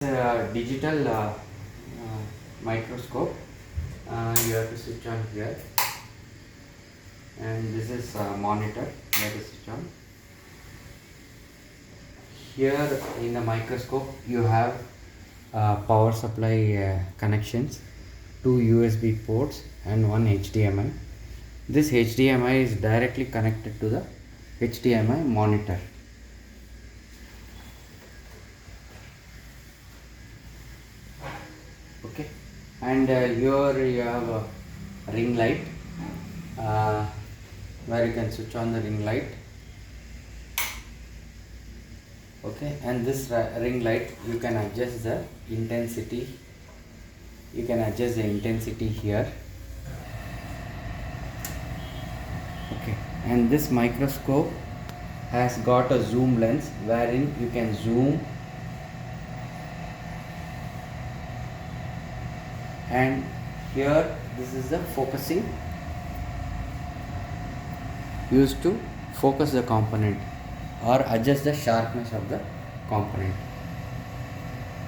Digital microscope. You have to switch on here, and this is monitor. You have to switch on. Here in the microscope you have power supply connections, two USB ports and one HDMI. This HDMI is directly connected to the HDMI monitor. Okay, and here you have a ring light where you can switch on the ring light. Okay, and this ring light you can adjust the intensity. You can adjust the intensity here. Okay, and this microscope has got a zoom lens wherein you can zoom, and here this is the focusing used to focus the component or adjust the sharpness of the component.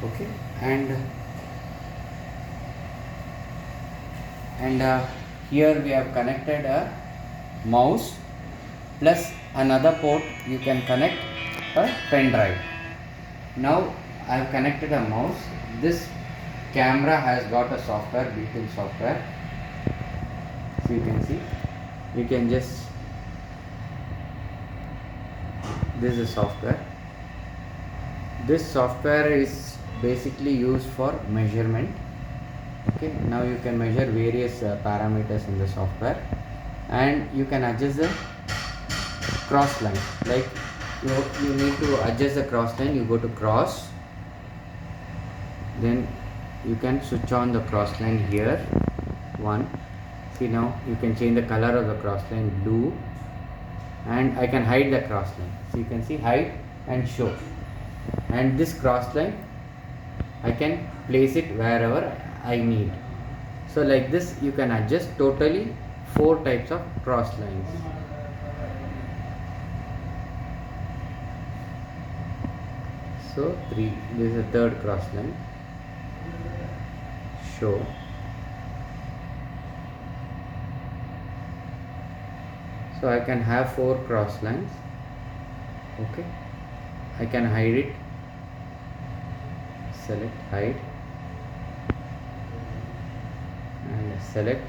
Okay, and here we have connected a mouse plus another port. You can connect a pen drive. Now I have connected a mouse. This camera has got a software, built-in software. So you can see, you can just, this is software. This software is basically used for measurement. Okay, now you can measure various parameters in the software, and you can adjust the cross line. Like you need to adjust the cross line, you go to cross, then you can switch on the cross line here. One, see, now you can change the color of the cross line, blue, and I can hide the cross line. So you can see hide and show, and this cross line I can place it wherever I need. So like this you can adjust totally 4 types of cross lines. So 3, this is the third cross line, show, so I can have 4 cross lines. Okay, I can hide it, select hide, and select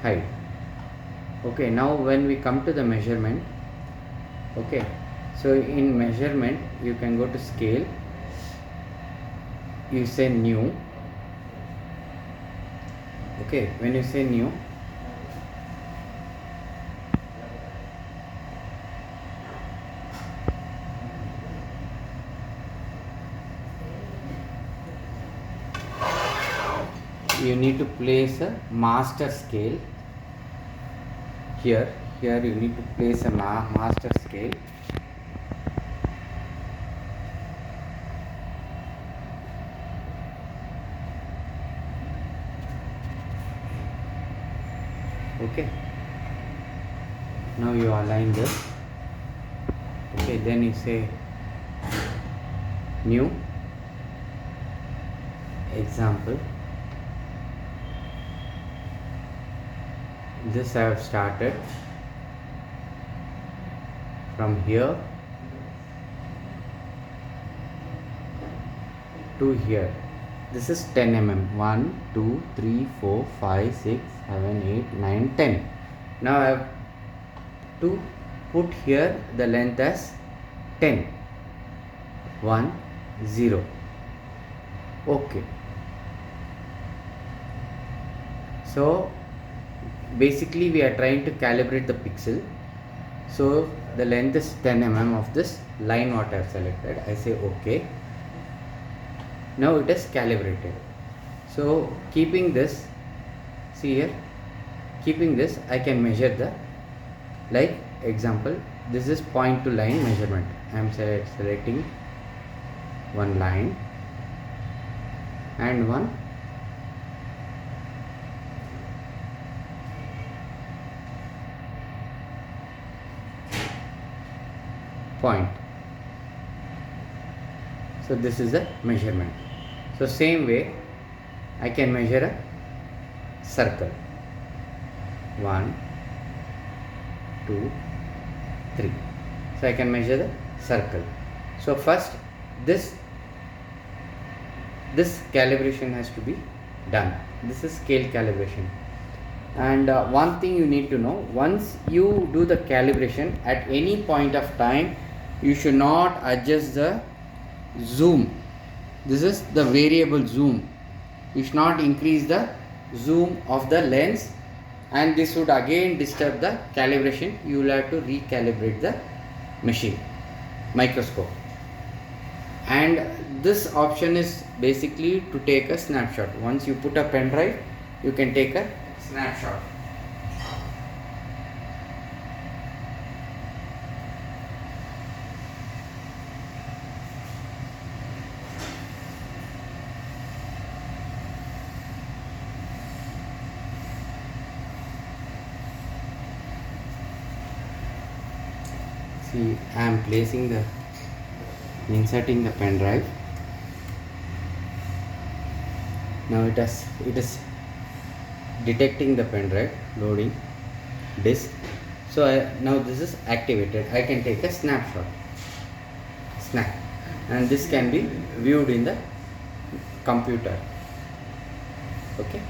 hide. Okay, now when we come to the measurement, okay, so in measurement you can go to scale, you say new. Okay, when you say new, you need to place a master scale here. Here you need to place a master scale. Okay, now you align this. Okay, then you say new, example. This I have started from here to here. This is 10 mm. 1, 2, 3, 4, 5, 6, 7, 8, 9, 10. Now I have to put here the length as 10. 1, 0. Okay. So basically we are trying to calibrate the pixel. So the length is 10 mm of this line what I have selected. I say OK. Now it is calibrated. So keeping this, see here, keeping this, I can measure the, like example, this is point to line measurement. I am selecting one line and one point. So this is the measurement. So same way I can measure a circle. 1, 2, 3. So I can measure the circle. So first this calibration has to be done. This is scale calibration. And one thing you need to know, once you do the calibration, at any point of time you should not adjust the zoom. This is the variable zoom. You should not increase the zoom of the lens, and this would again disturb the calibration. You will have to recalibrate the machine, microscope. And this option is basically to take a snapshot. Once you put a pen drive, you can take a snapshot. See, I am inserting the pen drive. Now it is detecting the pen drive, loading disk. So now this is activated. I can take a snapshot, and this can be viewed in the computer. Okay.